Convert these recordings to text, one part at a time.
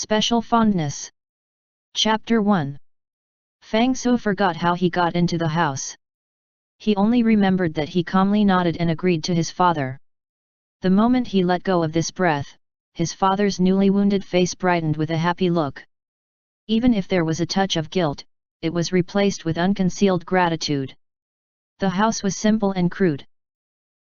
Special Fondness. Chapter 1. Fang Sui forgot how he got into the house. He only remembered that he calmly nodded and agreed to his father. The moment he let go of this breath, his father's newly wounded face brightened with a happy look. Even if there was a touch of guilt, it was replaced with unconcealed gratitude. The house was simple and crude.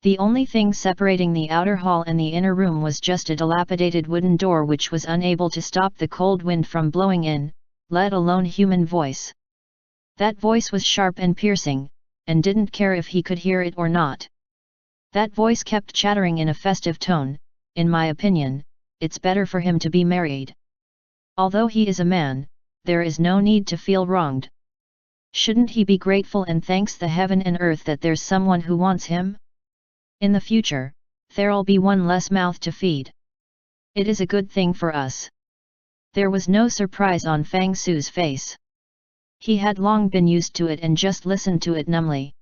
The only thing separating the outer hall and the inner room was just a dilapidated wooden door which was unable to stop the cold wind from blowing in, let alone human voice. That voice was sharp and piercing, and didn't care if he could hear it or not. That voice kept chattering in a festive tone, "In my opinion, it's better for him to be married. Although he is a man, there is no need to feel wronged. Shouldn't he be grateful and thanks the heaven and earth that there's someone who wants him? In the future, there'll be one less mouth to feed. It is a good thing for us." There was no surprise on Fang Sui's face. He had long been used to it and just listened to it numbly.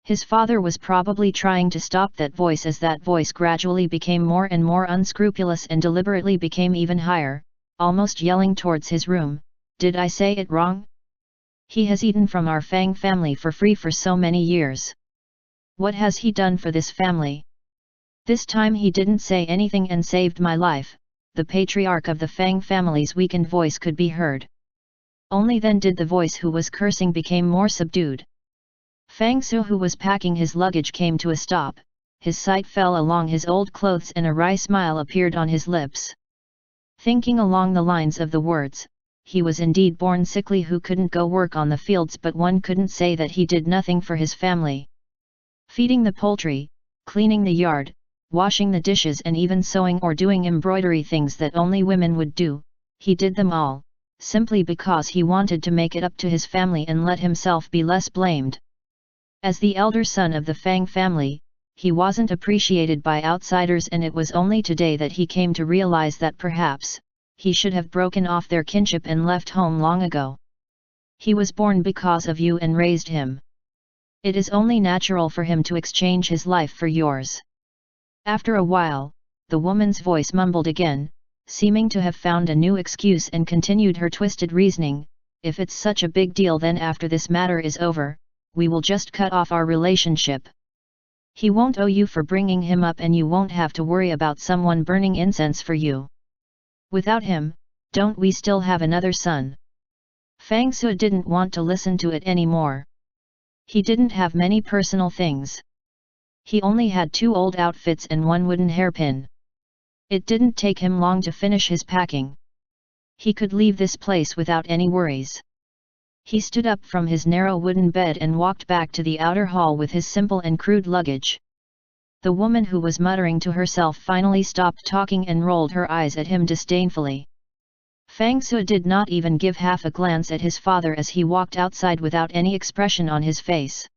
His father was probably trying to stop that voice as that voice gradually became more and more unscrupulous and deliberately became even higher, almost yelling towards his room, "Did I say it wrong? He has eaten from our Fang family for free for so many years. What has he done for this family? This time he didn't say anything and saved my life." The patriarch of the Fang family's weakened voice could be heard. Only then did the voice who was cursing become more subdued. Fang Sui, who was packing his luggage, came to a stop. His sight fell along his old clothes and a wry smile appeared on his lips. Thinking along the lines of the words, he was indeed born sickly who couldn't go work on the fields, but one couldn't say that he did nothing for his family. Feeding the poultry, cleaning the yard, washing the dishes and even sewing or doing embroidery, things that only women would do, he did them all, simply because he wanted to make it up to his family and let himself be less blamed. As the elder son of the Fang family, he wasn't appreciated by outsiders, and it was only today that he came to realize that perhaps he should have broken off their kinship and left home long ago. He was born because of you and raised him. It is only natural for him to exchange his life for yours. After a while, the woman's voice mumbled again, seeming to have found a new excuse, and continued her twisted reasoning, "If it's such a big deal, then after this matter is over, we will just cut off our relationship. He won't owe you for bringing him up, and you won't have to worry about someone burning incense for you. Without him, don't we still have another son?" Fang Sui didn't want to listen to it anymore. He didn't have many personal things. He only had 2 old outfits and 1 wooden hairpin. It didn't take him long to finish his packing. He could leave this place without any worries. He stood up from his narrow wooden bed and walked back to the outer hall with his simple and crude luggage. The woman who was muttering to herself finally stopped talking and rolled her eyes at him disdainfully. Fang Sui did not even give half a glance at his father as he walked outside without any expression on his face.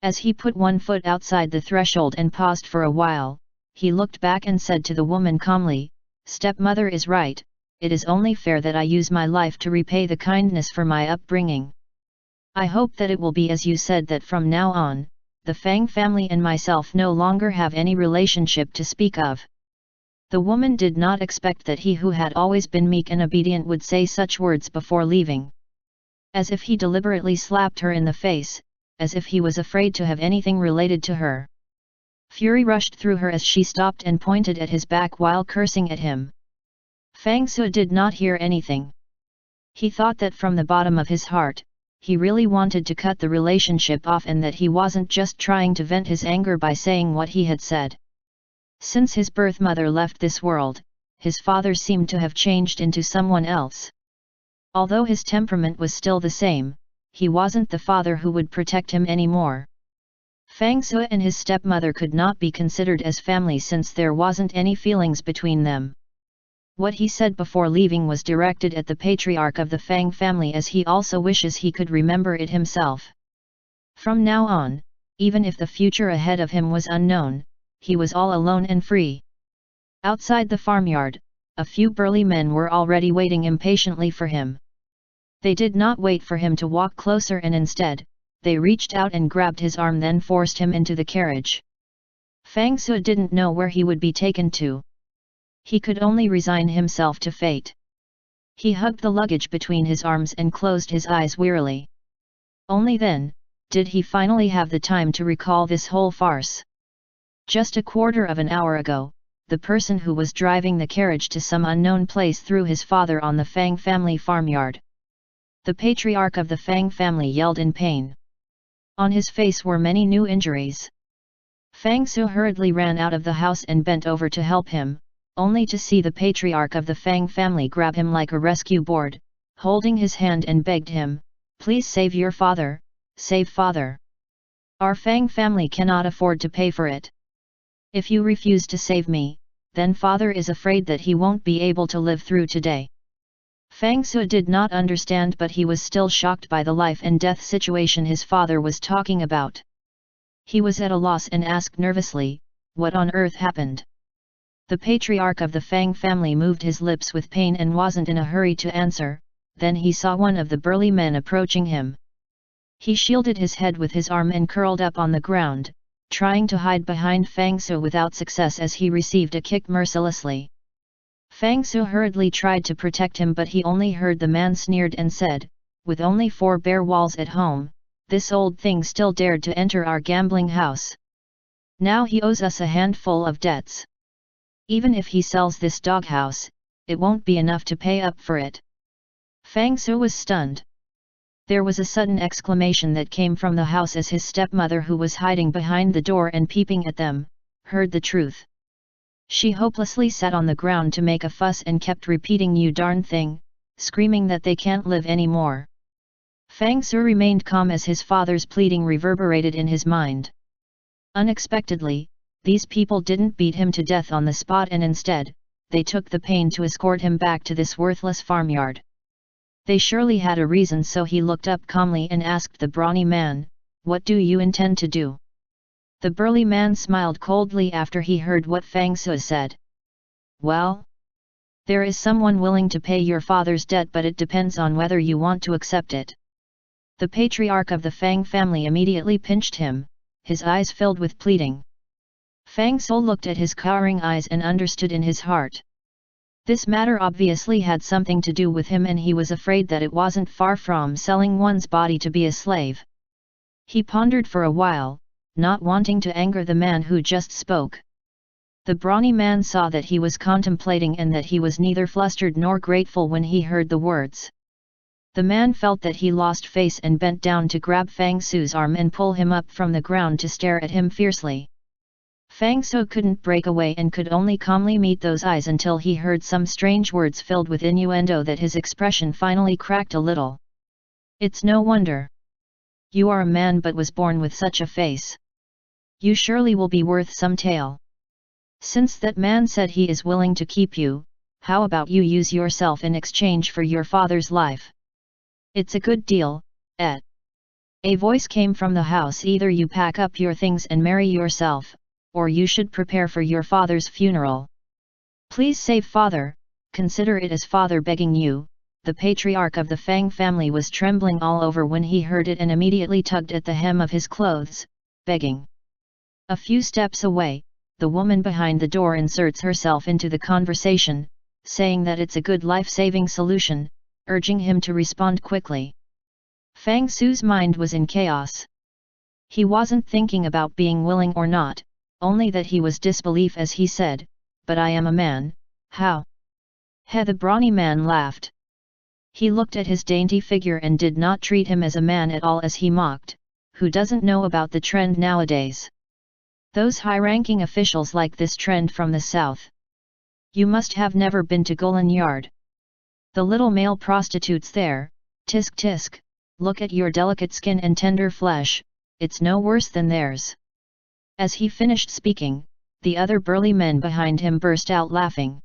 As he put 1 foot outside the threshold and paused for a while, he looked back and said to the woman calmly, "Stepmother is right, it is only fair that I use my life to repay the kindness for my upbringing. I hope that it will be as you said, that from now on, the Fang family and myself no longer have any relationship to speak of." The woman did not expect that he, who had always been meek and obedient, would say such words before leaving. As if he deliberately slapped her in the face, as if he was afraid to have anything related to her. Fury rushed through her as she stopped and pointed at his back while cursing at him. Fang Sui did not hear anything. He thought that from the bottom of his heart, he really wanted to cut the relationship off, and that he wasn't just trying to vent his anger by saying what he had said. Since his birth mother left this world, his father seemed to have changed into someone else. Although his temperament was still the same, he wasn't the father who would protect him anymore. Fang Sui and his stepmother could not be considered as family since there wasn't any feelings between them. What he said before leaving was directed at the patriarch of the Fang family, as he also wishes he could remember it himself. From now on, even if the future ahead of him was unknown, he was all alone and free. Outside the farmyard, a few burly men were already waiting impatiently for him. They did not wait for him to walk closer, and instead, they reached out and grabbed his arm, then forced him into the carriage. Fang Sui didn't know where he would be taken to. He could only resign himself to fate. He hugged the luggage between his arms and closed his eyes wearily. Only then, did he finally have the time to recall this whole farce. Just a quarter of an hour ago, the person who was driving the carriage to some unknown place threw his father on the Fang family farmyard. The patriarch of the Fang family yelled in pain. On his face were many new injuries. Fang Su hurriedly ran out of the house and bent over to help him, only to see the patriarch of the Fang family grab him like a rescue board, holding his hand and begged him, "Please save your father, save father. Our Fang family cannot afford to pay for it. If you refuse to save me, then father is afraid that he won't be able to live through today." Fang Su did not understand, but he was still shocked by the life and death situation his father was talking about. He was at a loss and asked nervously, "What on earth happened?" The patriarch of the Fang family moved his lips with pain and wasn't in a hurry to answer. Then he saw one of the burly men approaching him. He shielded his head with his arm and curled up on the ground, trying to hide behind Fang Su without success as he received a kick mercilessly. Fang Su hurriedly tried to protect him, but he only heard the man sneered and said, "With only 4 bare walls at home, this old thing still dared to enter our gambling house. Now he owes us a handful of debts. Even if he sells this doghouse, it won't be enough to pay up for it." Fang Su was stunned. There was a sudden exclamation that came from the house as his stepmother, who was hiding behind the door and peeping at them, heard the truth. She hopelessly sat on the ground to make a fuss and kept repeating, "You darn thing," screaming that they can't live anymore. Fang Su remained calm as his father's pleading reverberated in his mind. Unexpectedly, these people didn't beat him to death on the spot, and instead, they took the pain to escort him back to this worthless farmyard. They surely had a reason, so he looked up calmly and asked the brawny man, "What do you intend to do?" The burly man smiled coldly after he heard what Fang Su said. "Well, there is someone willing to pay your father's debt, but it depends on whether you want to accept it." The patriarch of the Fang family immediately pinched him, his eyes filled with pleading. Fang Su looked at his cowering eyes and understood in his heart. This matter obviously had something to do with him, and he was afraid that it wasn't far from selling one's body to be a slave. He pondered for a while, not wanting to anger the man who just spoke. The brawny man saw that he was contemplating and that he was neither flustered nor grateful when he heard the words. The man felt that he lost face and bent down to grab Fang Su's arm and pull him up from the ground to stare at him fiercely. Fang Su couldn't break away and could only calmly meet those eyes until he heard some strange words filled with innuendo that his expression finally cracked a little. "It's no wonder. You are a man but was born with such a face. You surely will be worth some tale. Since that man said he is willing to keep you, how about you use yourself in exchange for your father's life? It's a good deal, eh?" A voice came from the house, "Either you pack up your things and marry yourself, or you should prepare for your father's funeral. Please save father, consider it as father begging you." The patriarch of the Fang family was trembling all over when he heard it and immediately tugged at the hem of his clothes, begging. A few steps away, the woman behind the door inserts herself into the conversation, saying that it's a good life-saving solution, urging him to respond quickly. Fang Su's mind was in chaos. He wasn't thinking about being willing or not, only that he was disbelief as he said, "But I am a man, how?" The brawny man laughed. He looked at his dainty figure and did not treat him as a man at all, as he mocked, "Who doesn't know about the trend nowadays? Those high-ranking officials like this trend from the south. You must have never been to Golan Yard. The little male prostitutes there, tisk tisk, look at your delicate skin and tender flesh, it's no worse than theirs." As he finished speaking, the other burly men behind him burst out laughing.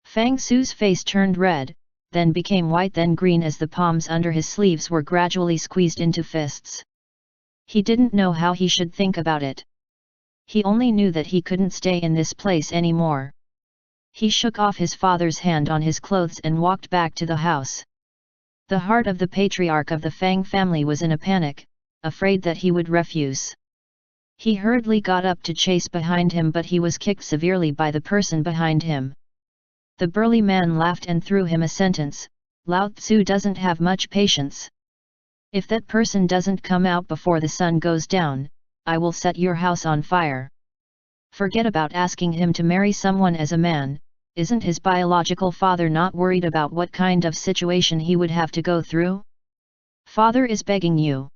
Fang Su's face turned red, then became white, then green as the palms under his sleeves were gradually squeezed into fists. He didn't know how he should think about it. He only knew that he couldn't stay in this place anymore. He shook off his father's hand on his clothes and walked back to the house. The heart of the patriarch of the Fang family was in a panic, afraid that he would refuse. He hurriedly got up to chase behind him, but he was kicked severely by the person behind him. The burly man laughed and threw him a sentence, "Lao Tzu doesn't have much patience. If that person doesn't come out before the sun goes down, I will set your house on fire." Forget about asking him to marry someone as a man. Isn't his biological father not worried about what kind of situation he would have to go through? Father is begging you.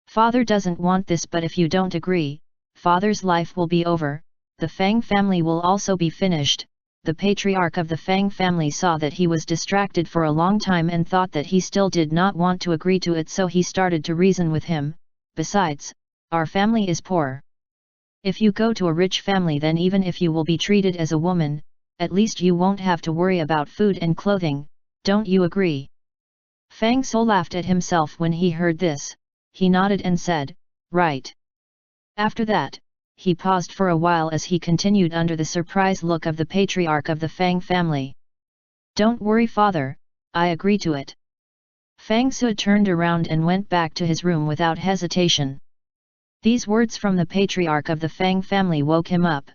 Father doesn't want this, but if you don't agree, father's life will be over, the Fang family will also be finished. The patriarch of the Fang family saw that he was distracted for a long time and thought that he still did not want to agree to it, so he started to reason with him. Besides, our family is poor. If you go to a rich family, then even if you will be treated as a woman, at least you won't have to worry about food and clothing, don't you agree? Fang Sou laughed at himself when he heard this. He nodded and said, "Right." After that, he paused for a while as he continued under the surprised look of the patriarch of the Fang family. "Don't worry, father, I agree to it." Fang Sou turned around and went back to his room without hesitation. These words from the patriarch of the Fang family woke him up.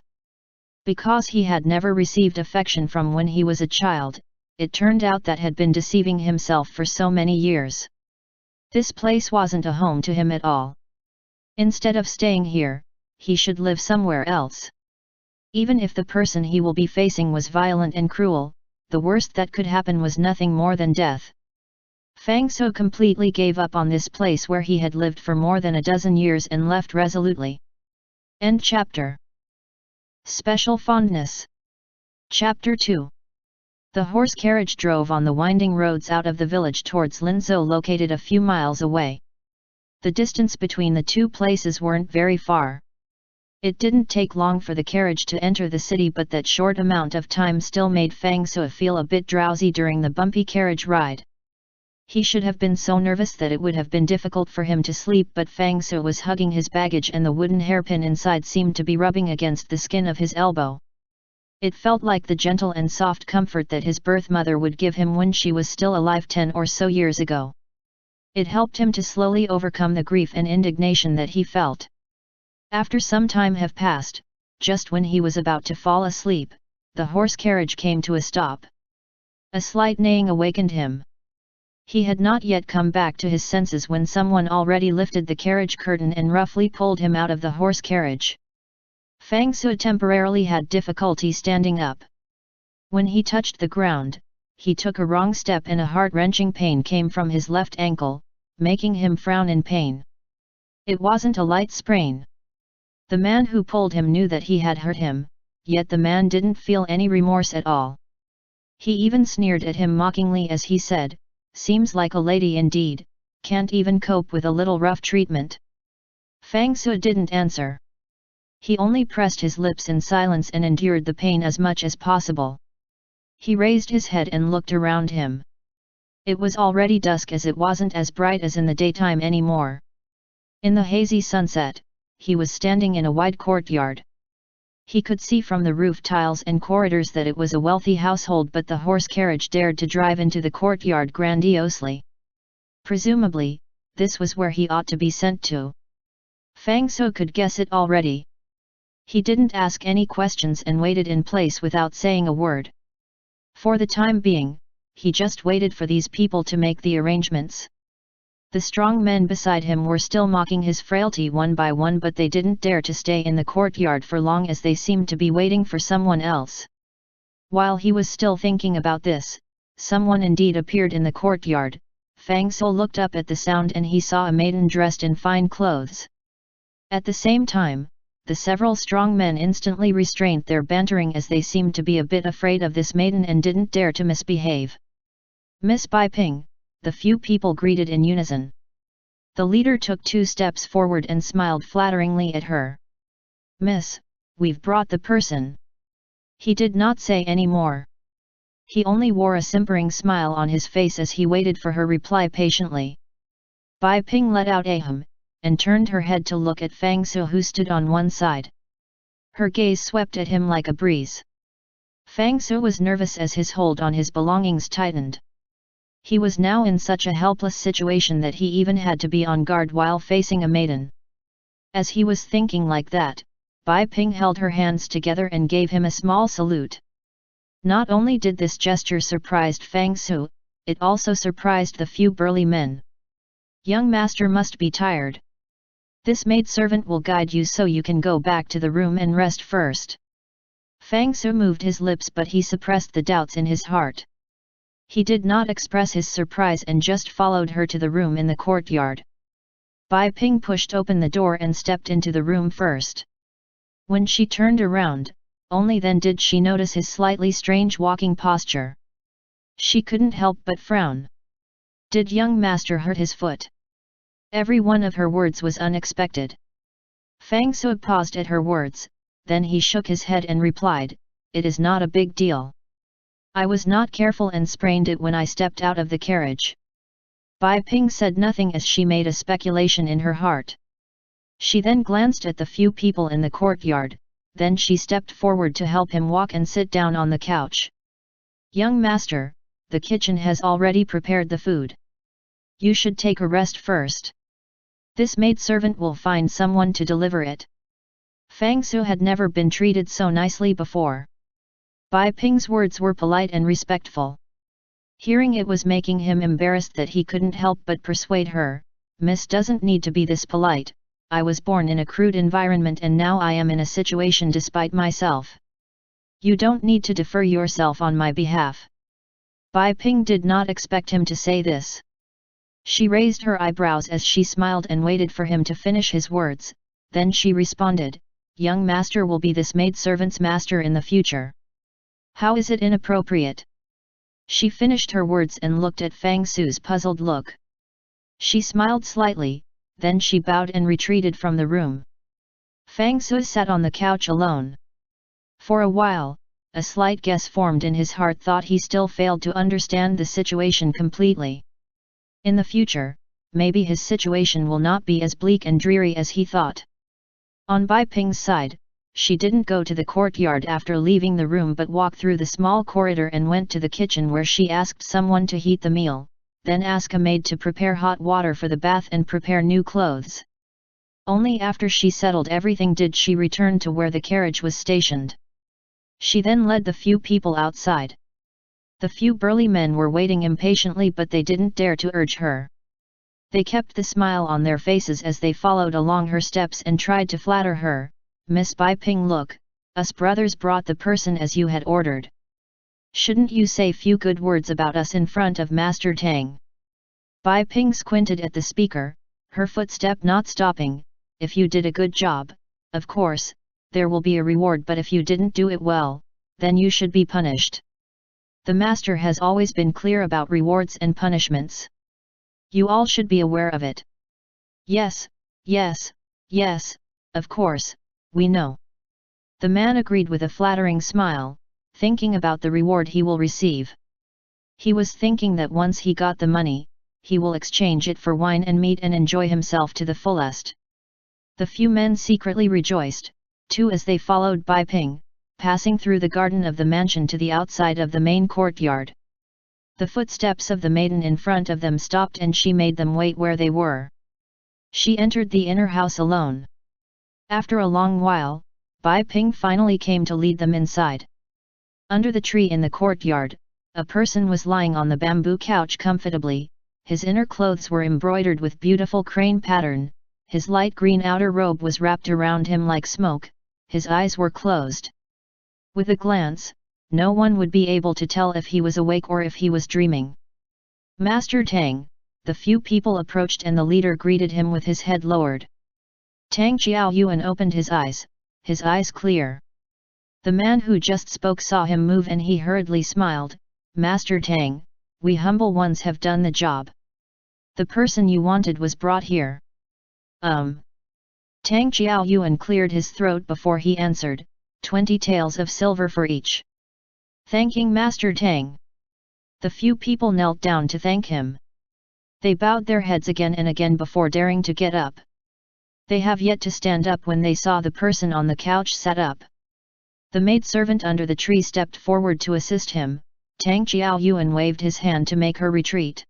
Because he had never received affection from when he was a child, it turned out that had been deceiving himself for so many years. This place wasn't a home to him at all. Instead of staying here, he should live somewhere else. Even if the person he will be facing was violent and cruel, the worst that could happen was nothing more than death. Fang Sou completely gave up on this place where he had lived for more than a dozen years and left resolutely. End chapter. Special Fondness. Chapter 2. The horse carriage drove on the winding roads out of the village towards Linzhou, located a few miles away. The distance between the two places weren't very far. It didn't take long for the carriage to enter the city, but that short amount of time still made Fang Sou feel a bit drowsy during the bumpy carriage ride. He should have been so nervous that it would have been difficult for him to sleep, but Fang Sou was hugging his baggage and the wooden hairpin inside seemed to be rubbing against the skin of his elbow. It felt like the gentle and soft comfort that his birth mother would give him when she was still alive 10 or so years ago. It helped him to slowly overcome the grief and indignation that he felt. After some time have passed, just when he was about to fall asleep, the horse carriage came to a stop. A slight neighing awakened him. He had not yet come back to his senses when someone already lifted the carriage curtain and roughly pulled him out of the horse carriage. Fang Sou temporarily had difficulty standing up. When he touched the ground, he took a wrong step and a heart-wrenching pain came from his left ankle, making him frown in pain. It wasn't a light sprain. The man who pulled him knew that he had hurt him, yet the man didn't feel any remorse at all. He even sneered at him mockingly as he said, "Seems like a lady indeed, can't even cope with a little rough treatment." Fang Sou didn't answer. He only pressed his lips in silence and endured the pain as much as possible. He raised his head and looked around him. It was already dusk, as it wasn't as bright as in the daytime anymore. In the hazy sunset, he was standing in a wide courtyard. He could see from the roof tiles and corridors that it was a wealthy household, but the horse carriage dared to drive into the courtyard grandiosely. Presumably, this was where he ought to be sent to. Fang Sou could guess it already. He didn't ask any questions and waited in place without saying a word. For the time being, he just waited for these people to make the arrangements. The strong men beside him were still mocking his frailty one by one, but they didn't dare to stay in the courtyard for long as they seemed to be waiting for someone else. While he was still thinking about this, someone indeed appeared in the courtyard. Fang Sou looked up at the sound and he saw a maiden dressed in fine clothes. At the same time, the several strong men instantly restrained their bantering as they seemed to be a bit afraid of this maiden and didn't dare to misbehave. "Miss Bai Ping," the few people greeted in unison. The leader took 2 steps forward and smiled flatteringly at her. "Miss, we've brought the person." He did not say any more. He only wore a simpering smile on his face as he waited for her reply patiently. Bai Ping let out a hum, and turned her head to look at Fang Sou, who stood on one side. Her gaze swept at him like a breeze. Fang Sou was nervous as his hold on his belongings tightened. He was now in such a helpless situation that he even had to be on guard while facing a maiden. As he was thinking like that, Bai Ping held her hands together and gave him a small salute. Not only did this gesture surprised Fang Su, it also surprised the few burly men. Young master must be tired. This maidservant will guide you so you can go back to the room and rest first. Fang Su moved his lips but he suppressed the doubts in his heart. He did not express his surprise and just followed her to the room in the courtyard. Bai Ping pushed open the door and stepped into the room first. When she turned around, only then did she notice his slightly strange walking posture. She couldn't help but frown. Did young master hurt his foot? Every one of her words was unexpected. Fang Su paused at her words, then he shook his head and replied, "It is not a big deal. I was not careful and sprained it when I stepped out of the carriage." Bai Ping said nothing as she made a speculation in her heart. She then glanced at the few people in the courtyard, then she stepped forward to help him walk and sit down on the couch. "Young master, the kitchen has already prepared the food. You should take a rest first. This maidservant will find someone to deliver it." Fang Su had never been treated so nicely before. Bai Ping's words were polite and respectful. Hearing it was making him embarrassed that he couldn't help but persuade her, "Miss doesn't need to be this polite, I was born in a crude environment and now I am in a situation despite myself. You don't need to defer yourself on my behalf." Bai Ping did not expect him to say this. She raised her eyebrows as she smiled and waited for him to finish his words, then she responded, "Young master will be this maidservant's master in the future. How is it inappropriate?" She finished her words and looked at Fang Su's puzzled look. She smiled slightly, then she bowed and retreated from the room. Fang Su sat on the couch alone. For a while, a slight guess formed in his heart thought he still failed to understand the situation completely. In the future, maybe his situation will not be as bleak and dreary as he thought. On Bai Ping's side, she didn't go to the courtyard after leaving the room but walked through the small corridor and went to the kitchen where she asked someone to heat the meal, then asked a maid to prepare hot water for the bath and prepare new clothes. Only after she settled everything did she return to where the carriage was stationed. She then led the few people outside. The few burly men were waiting impatiently but they didn't dare to urge her. They kept the smile on their faces as they followed along her steps and tried to flatter her. "Miss Bai Ping, look, us brothers brought the person as you had ordered. Shouldn't you say few good words about us in front of Master Tang?" Bai Ping squinted at the speaker, her footstep not stopping. "If you did a good job, of course, there will be a reward, but if you didn't do it well, then you should be punished. The master has always been clear about rewards and punishments. You all should be aware of it." "Yes, yes, yes, of course, we know." The man agreed with a flattering smile, thinking about the reward he will receive. He was thinking that once he got the money, he will exchange it for wine and meat and enjoy himself to the fullest. The few men secretly rejoiced, too, as they followed Bai Ping, passing through the garden of the mansion to the outside of the main courtyard. The footsteps of the maiden in front of them stopped and she made them wait where they were. She entered the inner house alone. After a long while, Bai Ping finally came to lead them inside. Under the tree in the courtyard, a person was lying on the bamboo couch comfortably. His inner clothes were embroidered with beautiful crane pattern, his light green outer robe was wrapped around him like smoke, his eyes were closed. With a glance, no one would be able to tell if he was awake or if he was dreaming. "Master Tang," the few people approached and the leader greeted him with his head lowered. Tang Qiaoyuan opened his eyes clear. The man who just spoke saw him move and he hurriedly smiled. "Master Tang, we humble ones have done the job. The person you wanted was brought here." Tang Qiaoyuan cleared his throat before he answered, 20 taels of silver for each." Thanking Master Tang. The few people knelt down to thank him. They bowed their heads again and again before daring to get up. They have yet to stand up when they saw the person on the couch sat up. The maidservant under the tree stepped forward to assist him. Tang Qiaoyuan waved his hand to make her retreat.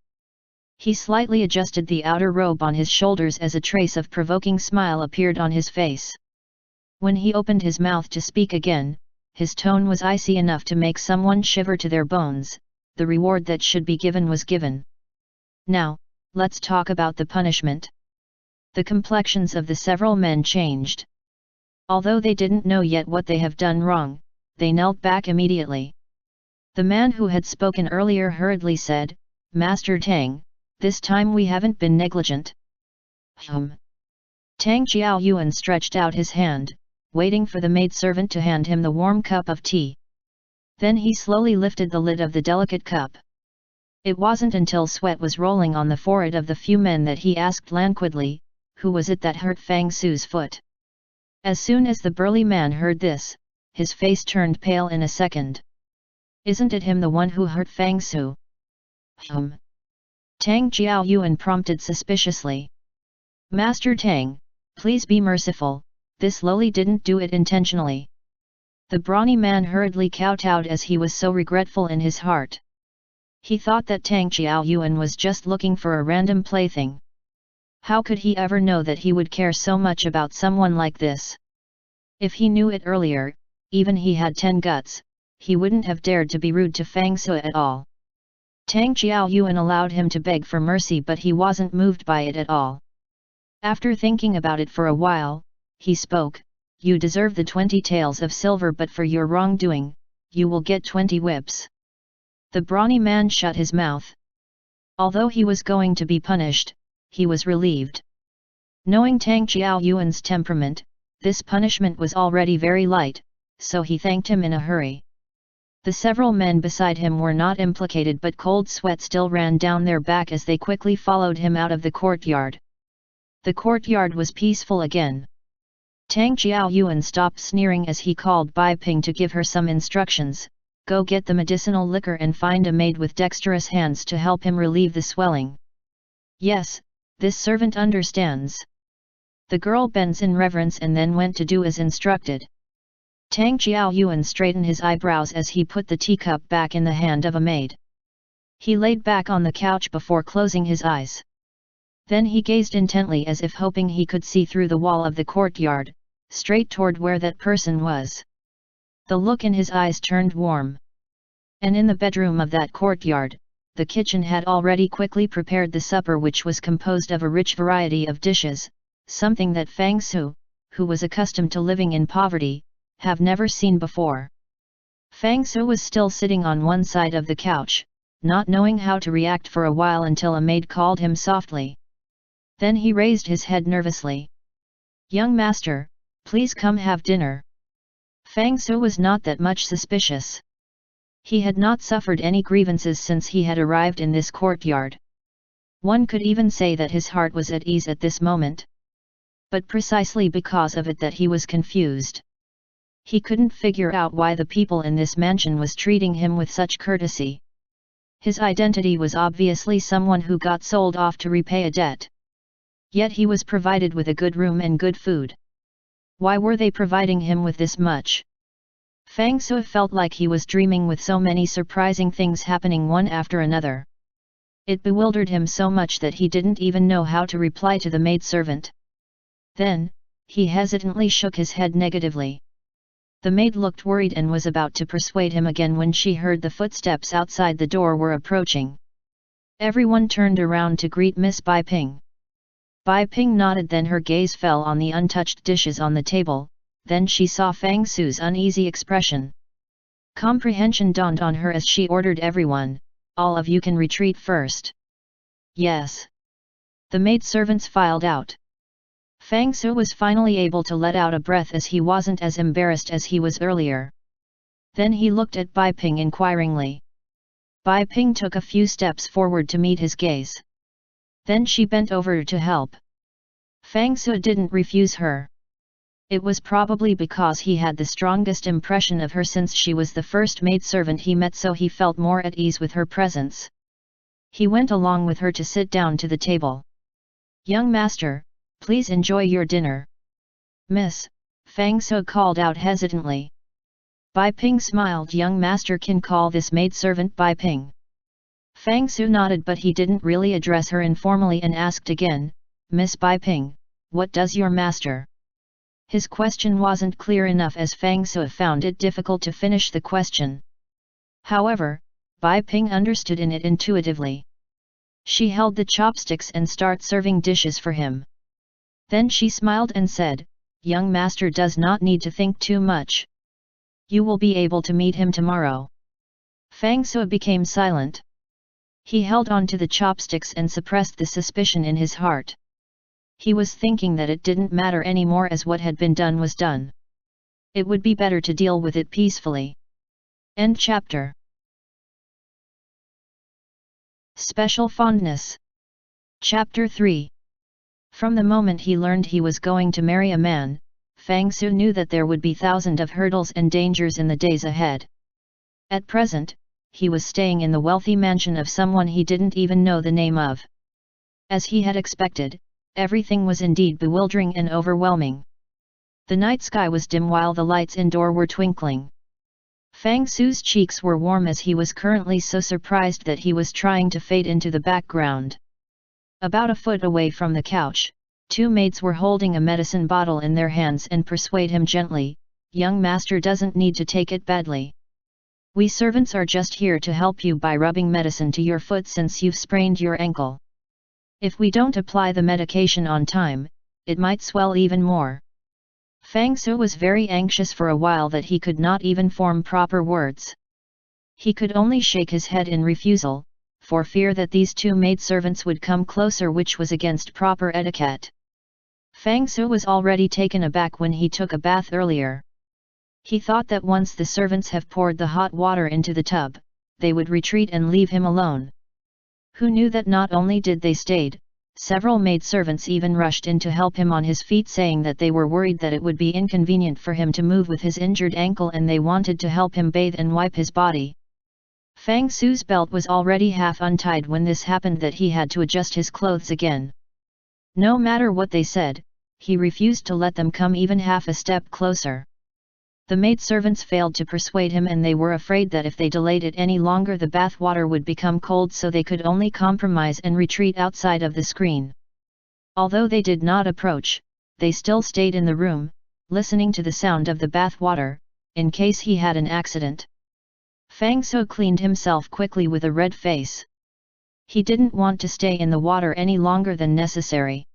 He slightly adjusted the outer robe on his shoulders as a trace of provoking smile appeared on his face. When he opened his mouth to speak again, his tone was icy enough to make someone shiver to their bones. The reward that should be given was given. Now, let's talk about the punishment. The complexions of the several men changed. Although they didn't know yet what they have done wrong, they knelt back immediately. The man who had spoken earlier hurriedly said, "Master Tang, this time we haven't been negligent." Tang Qiaoyuan stretched out his hand, waiting for the maidservant to hand him the warm cup of tea. Then he slowly lifted the lid of the delicate cup. It wasn't until sweat was rolling on the forehead of the few men that he asked languidly, "Who was it that hurt Fang Su's foot?" As soon as the burly man heard this, his face turned pale in a second. "Isn't it him, the one who hurt Fang Su?" Tang Qiaoyuan prompted suspiciously. "Master Tang, please be merciful, this lowly didn't do it intentionally." The brawny man hurriedly kowtowed as he was so regretful in his heart. He thought that Tang Qiaoyuan was just looking for a random plaything. How could he ever know that he would care so much about someone like this? If he knew it earlier, even he had 10 guts, he wouldn't have dared to be rude to Fang Su at all. Tang Qiaoyuan allowed him to beg for mercy, but he wasn't moved by it at all. After thinking about it for a while, he spoke, "You deserve the 20 taels of silver, but for your wrongdoing, you will get 20 whips." The brawny man shut his mouth. Although he was going to be punished, he was relieved. Knowing Tang Qiaoyuan's temperament, this punishment was already very light, so he thanked him in a hurry. The several men beside him were not implicated, but cold sweat still ran down their back as they quickly followed him out of the courtyard. The courtyard was peaceful again. Tang Qiaoyuan stopped sneering as he called Bai Ping to give her some instructions. "Go get the medicinal liquor and find a maid with dexterous hands to help him relieve the swelling." "Yes, this servant understands." The girl bends in reverence and then went to do as instructed. Tang Qiaoyuan straightened his eyebrows as he put the teacup back in the hand of a maid. He laid back on the couch before closing his eyes. Then he gazed intently as if hoping he could see through the wall of the courtyard, straight toward where that person was. The look in his eyes turned warm. And in the bedroom of that courtyard, the kitchen had already quickly prepared the supper, which was composed of a rich variety of dishes, something that Fang Su, who was accustomed to living in poverty, have never seen before. Fang Su was still sitting on one side of the couch, not knowing how to react for a while until a maid called him softly. Then he raised his head nervously. "Young master, please come have dinner." Fang Su was not that much suspicious. He had not suffered any grievances since he had arrived in this courtyard. One could even say that his heart was at ease at this moment. But precisely because of it that he was confused. He couldn't figure out why the people in this mansion was treating him with such courtesy. His identity was obviously someone who got sold off to repay a debt. Yet he was provided with a good room and good food. Why were they providing him with this much? Fang Su felt like he was dreaming, with so many surprising things happening one after another. It bewildered him so much that he didn't even know how to reply to the maidservant. Then, he hesitantly shook his head negatively. The maid looked worried and was about to persuade him again when she heard the footsteps outside the door were approaching. Everyone turned around to greet Miss Bai Ping. Bai Ping nodded, then her gaze fell on the untouched dishes on the table, then she saw Fang Su's uneasy expression. Comprehension dawned on her as she ordered everyone, "All of you can retreat first." "Yes." The maidservants filed out. Fang Su was finally able to let out a breath as he wasn't as embarrassed as he was earlier. Then he looked at Bai Ping inquiringly. Bai Ping took a few steps forward to meet his gaze. Then she bent over to help. Fang Su didn't refuse her. It was probably because he had the strongest impression of her since she was the first maidservant he met, so he felt more at ease with her presence. He went along with her to sit down to the table. "Young master, please enjoy your dinner." "Miss," Fang Su called out hesitantly. Bai Ping smiled. "Young master can call this maidservant Bai Ping." Fang Su nodded, but he didn't really address her informally and asked again, "Miss Bai Ping, what does your master?" His question wasn't clear enough as Fang Sui found it difficult to finish the question. However, Bai Ping understood in it intuitively. She held the chopsticks and started serving dishes for him. Then she smiled and said, "Young master does not need to think too much. You will be able to meet him tomorrow." Fang Sui became silent. He held on to the chopsticks and suppressed the suspicion in his heart. He was thinking that it didn't matter anymore as what had been done was done. It would be better to deal with it peacefully. End chapter. Special Fondness. Chapter 3. From the moment he learned he was going to marry a man, Fang Sui knew that there would be thousands of hurdles and dangers in the days ahead. At present, he was staying in the wealthy mansion of someone he didn't even know the name of. As he had expected, everything was indeed bewildering and overwhelming. The night sky was dim while the lights indoor were twinkling. Fang Sui's cheeks were warm as he was currently so surprised that he was trying to fade into the background. About a foot away from the couch, two maids were holding a medicine bottle in their hands and persuade him gently, "Young master doesn't need to take it badly. We servants are just here to help you by rubbing medicine to your foot since you've sprained your ankle. If we don't apply the medication on time, it might swell even more." Fang Sui was very anxious for a while that he could not even form proper words. He could only shake his head in refusal, for fear that these two maidservants would come closer, which was against proper etiquette. Fang Sui was already taken aback when he took a bath earlier. He thought that once the servants have poured the hot water into the tub, they would retreat and leave him alone. Who knew that not only did they stayed, several maidservants even rushed in to help him on his feet, saying that they were worried that it would be inconvenient for him to move with his injured ankle and they wanted to help him bathe and wipe his body. Fang Sui's belt was already half untied when this happened, that he had to adjust his clothes again. No matter what they said, he refused to let them come even half a step closer. The maidservants failed to persuade him, and they were afraid that if they delayed it any longer the bath water would become cold, so they could only compromise and retreat outside of the screen. Although they did not approach, they still stayed in the room, listening to the sound of the bath water, in case he had an accident. Fang Sui cleaned himself quickly with a red face. He didn't want to stay in the water any longer than necessary.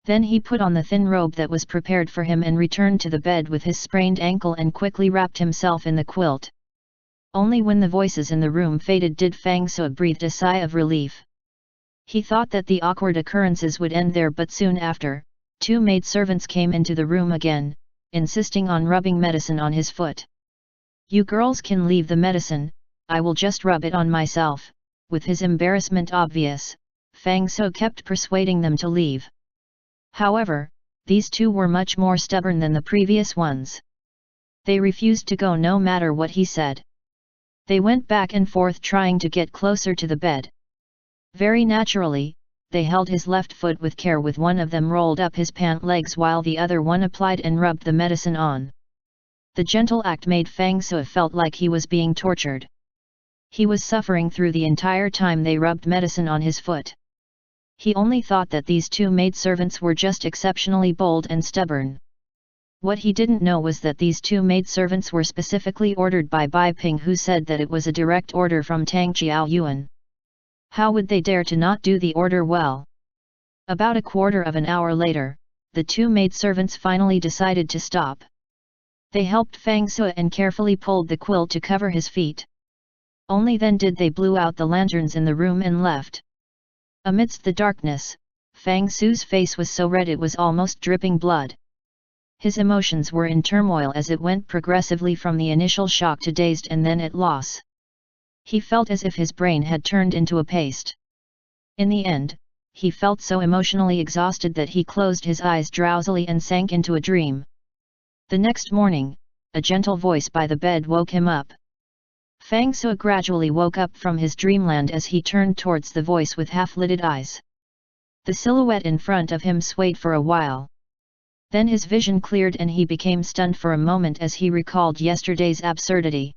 Then he put on the thin robe that was prepared for him and returned to the bed with his sprained ankle and quickly wrapped himself in the quilt. Only when the voices in the room faded did Fang Sui breathe a sigh of relief. He thought that the awkward occurrences would end there, but soon after, two maidservants came into the room again, insisting on rubbing medicine on his foot. "You girls can leave the medicine, I will just rub it on myself." With his embarrassment obvious, Fang Sui kept persuading them to leave. However, these two were much more stubborn than the previous ones. They refused to go no matter what he said. They went back and forth trying to get closer to the bed. Very naturally, they held his left foot with care, with one of them rolled up his pant legs while the other one applied and rubbed the medicine on. The gentle act made Fang Sui felt like he was being tortured. He was suffering through the entire time they rubbed medicine on his foot. He only thought that these two maidservants were just exceptionally bold and stubborn. What he didn't know was that these two maidservants were specifically ordered by Bai Ping, who said that it was a direct order from Tang Chiao Yuan. How would they dare to not do the order well? About a quarter of an hour later, the two maidservants finally decided to stop. They helped Fang Sui and carefully pulled the quilt to cover his feet. Only then did they blow out the lanterns in the room and left. Amidst the darkness, Fang Sui's face was so red it was almost dripping blood. His emotions were in turmoil as it went progressively from the initial shock to dazed and then at loss. He felt as if his brain had turned into a paste. In the end, he felt so emotionally exhausted that he closed his eyes drowsily and sank into a dream. The next morning, a gentle voice by the bed woke him up. Fang Sui gradually woke up from his dreamland as he turned towards the voice with half-lidded eyes. The silhouette in front of him swayed for a while. Then his vision cleared and he became stunned for a moment as he recalled yesterday's absurdity.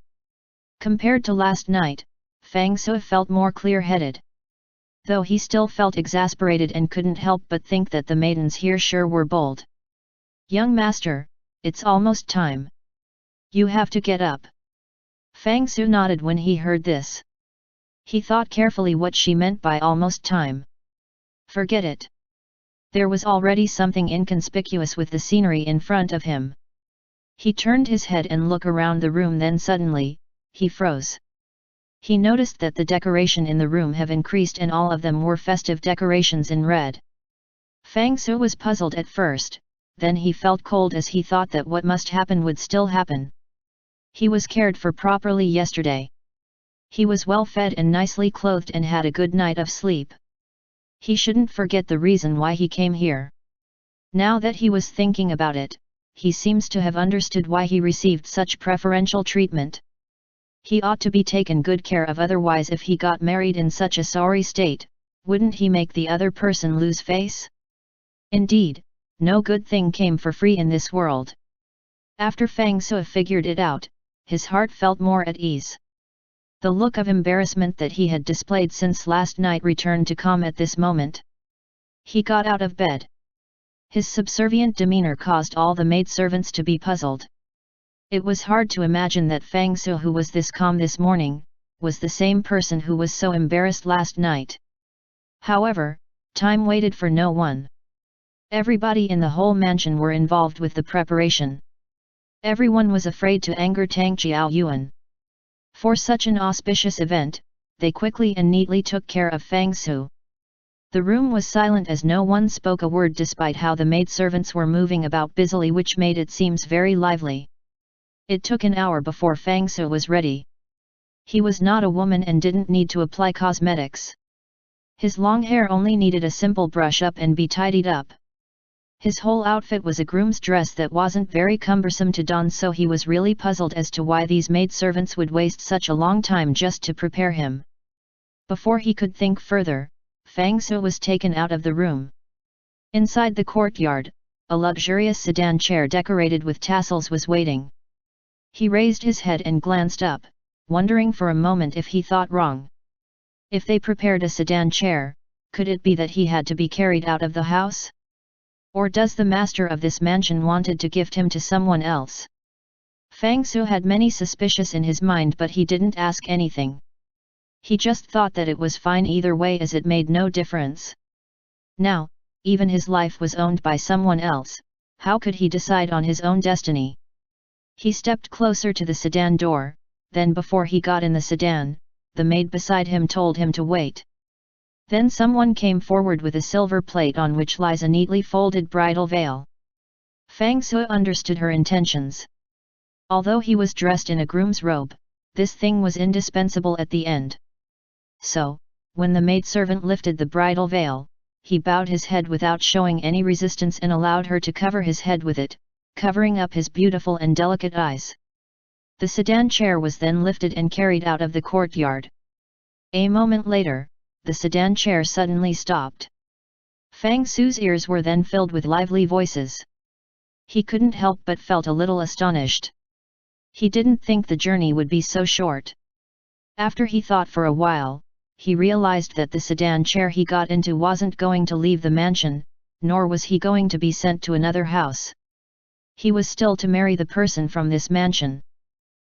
Compared to last night, Fang Sui felt more clear-headed. Though he still felt exasperated and couldn't help but think that the maidens here sure were bold. Young master, it's almost time. You have to get up. Fang Su nodded when he heard this. He thought carefully what she meant by almost time. Forget it. There was already something inconspicuous with the scenery in front of him. He turned his head and looked around the room, then suddenly, he froze. He noticed that the decoration in the room have increased and all of them were festive decorations in red. Fang Su was puzzled at first, then he felt cold as he thought that what must happen would still happen. He was cared for properly yesterday. He was well fed and nicely clothed and had a good night of sleep. He shouldn't forget the reason why he came here. Now that he was thinking about it, he seems to have understood why he received such preferential treatment. He ought to be taken good care of, otherwise if he got married in such a sorry state, wouldn't he make the other person lose face? Indeed, no good thing came for free in this world. After Fang Su figured it out, his heart felt more at ease. The look of embarrassment that he had displayed since last night returned to calm at this moment. He got out of bed. His subservient demeanor caused all the maidservants to be puzzled. It was hard to imagine that Fang Su, who was this calm this morning, was the same person who was so embarrassed last night. However, time waited for no one. Everybody in the whole mansion were involved with the preparation. Everyone was afraid to anger Tang Qiaoyuan. For such an auspicious event, they quickly and neatly took care of Fang Su. The room was silent as no one spoke a word, despite how the maidservants were moving about busily, which made it seems very lively. It took an hour before Fang Su was ready. He was not a woman and didn't need to apply cosmetics. His long hair only needed a simple brush up and be tidied up. His whole outfit was a groom's dress that wasn't very cumbersome to don, so he was really puzzled as to why these maidservants would waste such a long time just to prepare him. Before he could think further, Fang Su was taken out of the room. Inside the courtyard, a luxurious sedan chair decorated with tassels was waiting. He raised his head and glanced up, wondering for a moment if he thought wrong. If they prepared a sedan chair, could it be that he had to be carried out of the house? Or does the master of this mansion wanted to gift him to someone else? Fang Su had many suspicions in his mind, but he didn't ask anything. He just thought that it was fine either way, as it made no difference. Now, even his life was owned by someone else, how could he decide on his own destiny? He stepped closer to the sedan door, then before he got in the sedan, the maid beside him told him to wait. Then someone came forward with a silver plate on which lies a neatly folded bridal veil. Fang Su understood her intentions. Although he was dressed in a groom's robe, this thing was indispensable at the end. So, when the maidservant lifted the bridal veil, he bowed his head without showing any resistance and allowed her to cover his head with it, covering up his beautiful and delicate eyes. The sedan chair was then lifted and carried out of the courtyard. A moment later, the sedan chair suddenly stopped. Fang Su's ears were then filled with lively voices. He couldn't help but felt a little astonished. He didn't think the journey would be so short. After he thought for a while, he realized that the sedan chair he got into wasn't going to leave the mansion, nor was he going to be sent to another house. He was still to marry the person from this mansion.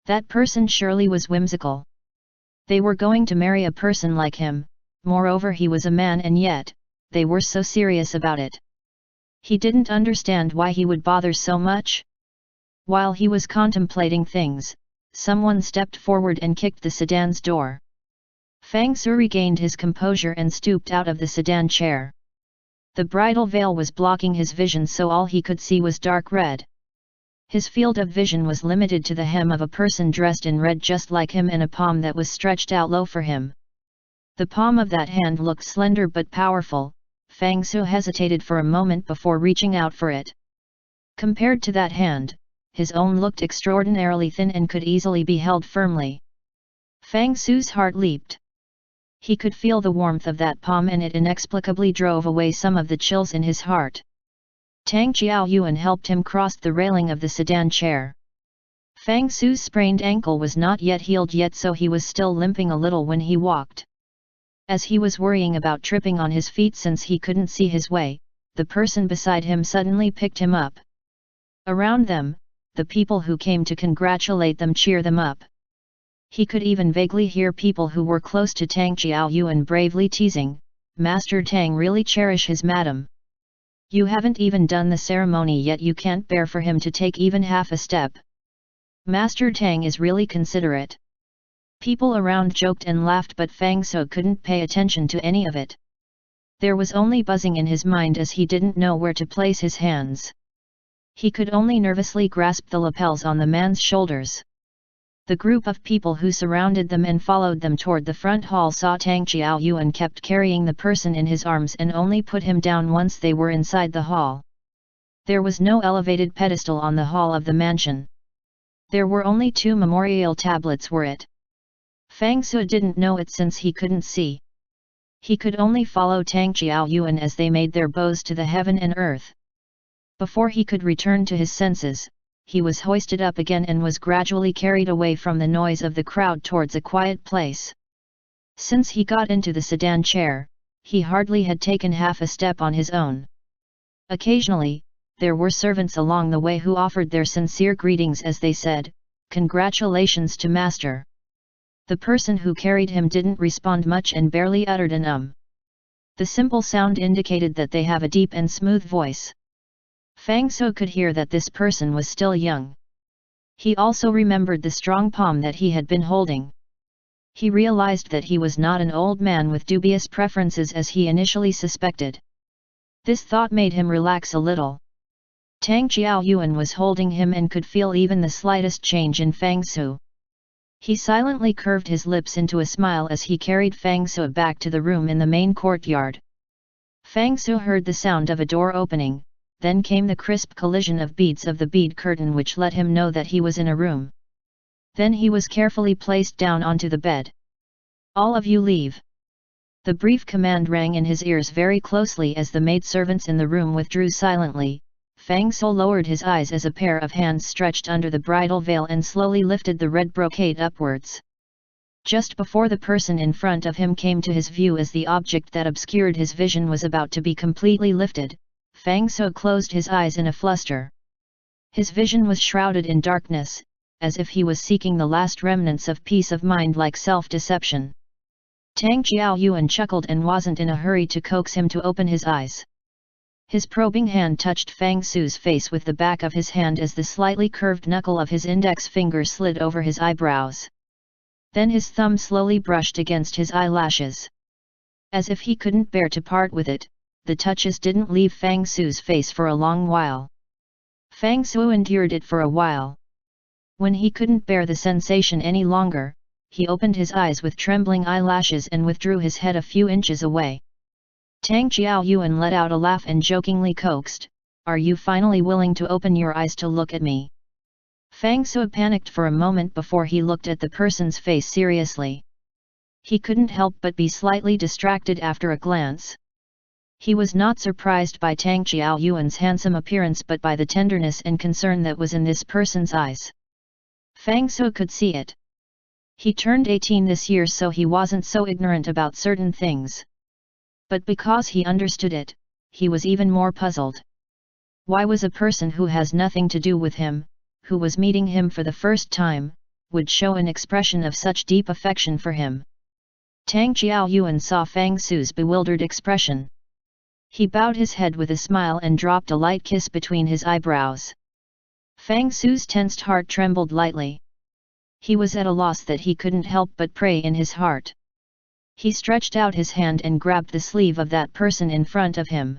That person surely was whimsical. They were going to marry a person like him. Moreover, he was a man, and yet, they were so serious about it. He didn't understand why he would bother so much. While he was contemplating things, someone stepped forward and kicked the sedan's door. Fang Su regained his composure and stooped out of the sedan chair. The bridal veil was blocking his vision, so all he could see was dark red. His field of vision was limited to the hem of a person dressed in red just like him and a palm that was stretched out low for him. The palm of that hand looked slender but powerful. Fang Su hesitated for a moment before reaching out for it. Compared to that hand, his own looked extraordinarily thin and could easily be held firmly. Fang Su's heart leaped. He could feel the warmth of that palm, and it inexplicably drove away some of the chills in his heart. Tang Qiaoyuan helped him cross the railing of the sedan chair. Fang Su's sprained ankle was not yet healed yet, so he was still limping a little when he walked. As he was worrying about tripping on his feet since he couldn't see his way, the person beside him suddenly picked him up. Around them, the people who came to congratulate them cheer them up. He could even vaguely hear people who were close to Tang Jiaoyuan bravely teasing, "Master Tang really cherish his madam. You haven't even done the ceremony yet, you can't bear for him to take even half a step. Master Tang is really considerate." People around joked and laughed, but Fang Sui couldn't pay attention to any of it. There was only buzzing in his mind as he didn't know where to place his hands. He could only nervously grasp the lapels on the man's shoulders. The group of people who surrounded them and followed them toward the front hall saw Tang Jiaoyuan kept carrying the person in his arms and only put him down once they were inside the hall. There was no elevated pedestal on the hall of the mansion. There were only 2 memorial tablets were it. Fang Sui didn't know it since he couldn't see. He could only follow Tang Jiaoyuan as they made their bows to the heaven and earth. Before he could return to his senses, he was hoisted up again and was gradually carried away from the noise of the crowd towards a quiet place. Since he got into the sedan chair, he hardly had taken half a step on his own. Occasionally, there were servants along the way who offered their sincere greetings as they said, "Congratulations to Master." The person who carried him didn't respond much and barely uttered an The simple sound indicated that they have a deep and smooth voice. Fang Sui could hear that this person was still young. He also remembered the strong palm that he had been holding. He realized that he was not an old man with dubious preferences as he initially suspected. This thought made him relax a little. Tang Jiaoyuan was holding him and could feel even the slightest change in Fang Sui. He silently curved his lips into a smile as he carried Fang Sui back to the room in the main courtyard. Fang Sui heard the sound of a door opening, then came the crisp collision of beads of the bead curtain which let him know that he was in a room. Then he was carefully placed down onto the bed. "All of you leave." The brief command rang in his ears very closely as the maidservants in the room withdrew silently. Fang Sui lowered his eyes as a pair of hands stretched under the bridal veil and slowly lifted the red brocade upwards. Just before the person in front of him came to his view as the object that obscured his vision was about to be completely lifted, Fang Sui closed his eyes in a fluster. His vision was shrouded in darkness, as if he was seeking the last remnants of peace of mind like self-deception. Tang Jiaoyuan chuckled and wasn't in a hurry to coax him to open his eyes. His probing hand touched Fang Sui's face with the back of his hand as the slightly curved knuckle of his index finger slid over his eyebrows. Then his thumb slowly brushed against his eyelashes. As if he couldn't bear to part with it, the touches didn't leave Fang Sui's face for a long while. Fang Sui endured it for a while. When he couldn't bear the sensation any longer, he opened his eyes with trembling eyelashes and withdrew his head a few inches away. Tang Jiaoyuan let out a laugh and jokingly coaxed, "Are you finally willing to open your eyes to look at me?" Fang Sui panicked for a moment before he looked at the person's face seriously. He couldn't help but be slightly distracted after a glance. He was not surprised by Tang Jiaoyuan's handsome appearance but by the tenderness and concern that was in this person's eyes. Fang Sui could see it. He turned 18 this year, so he wasn't so ignorant about certain things. But because he understood it, he was even more puzzled. Why was a person who has nothing to do with him, who was meeting him for the first time, would show an expression of such deep affection for him? Tang Jiaoyuan saw Fang Sui's bewildered expression. He bowed his head with a smile and dropped a light kiss between his eyebrows. Fang Sui's tensed heart trembled lightly. He was at a loss that he couldn't help but pray in his heart. He stretched out his hand and grabbed the sleeve of that person in front of him.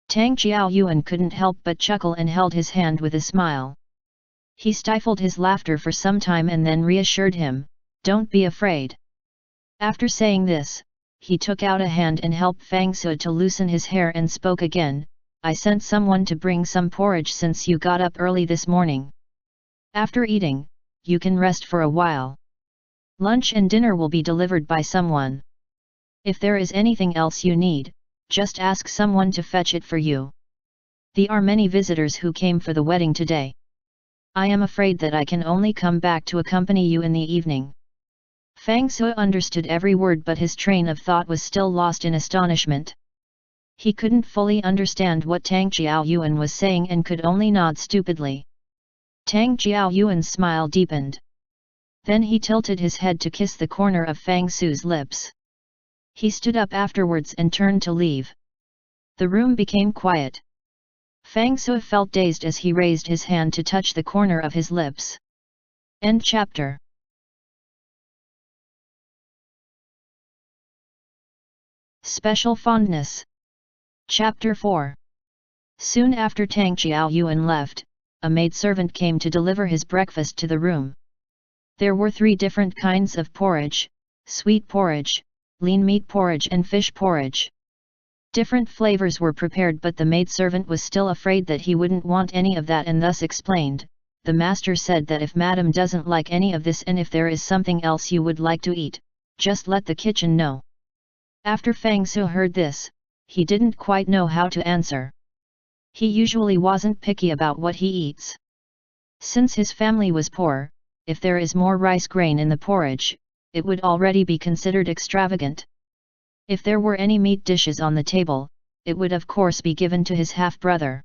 Tang Jiaoyuan couldn't help but chuckle and held his hand with a smile. He stifled his laughter for some time and then reassured him, "Don't be afraid." After saying this, he took out a hand and helped Fang Sui to loosen his hair and spoke again, "I sent someone to bring some porridge since you got up early this morning. After eating, you can rest for a while. Lunch and dinner will be delivered by someone. If there is anything else you need, just ask someone to fetch it for you. There are many visitors who came for the wedding today. I am afraid that I can only come back to accompany you in the evening." Fang Sui understood every word, but his train of thought was still lost in astonishment. He couldn't fully understand what Tang Jiaoyuan was saying and could only nod stupidly. Tang Jiaoyuan's smile deepened. Then he tilted his head to kiss the corner of Fang Su's lips. He stood up afterwards and turned to leave. The room became quiet. Fang Su felt dazed as he raised his hand to touch the corner of his lips. End chapter. Special Fondness. Chapter 4. Soon after Tang Jiaoyuan left, a maidservant came to deliver his breakfast to the room. There were 3 different kinds of porridge: sweet porridge, lean meat porridge and fish porridge. Different flavors were prepared, but the maidservant was still afraid that he wouldn't want any of that and thus explained. The master said that if madam doesn't like any of this and if there is something else you would like to eat, just let the kitchen know. After Fang Su heard this, he didn't quite know how to answer. He usually wasn't picky about what he eats. Since his family was poor, if there is more rice grain in the porridge, it would already be considered extravagant. If there were any meat dishes on the table, it would of course be given to his half-brother.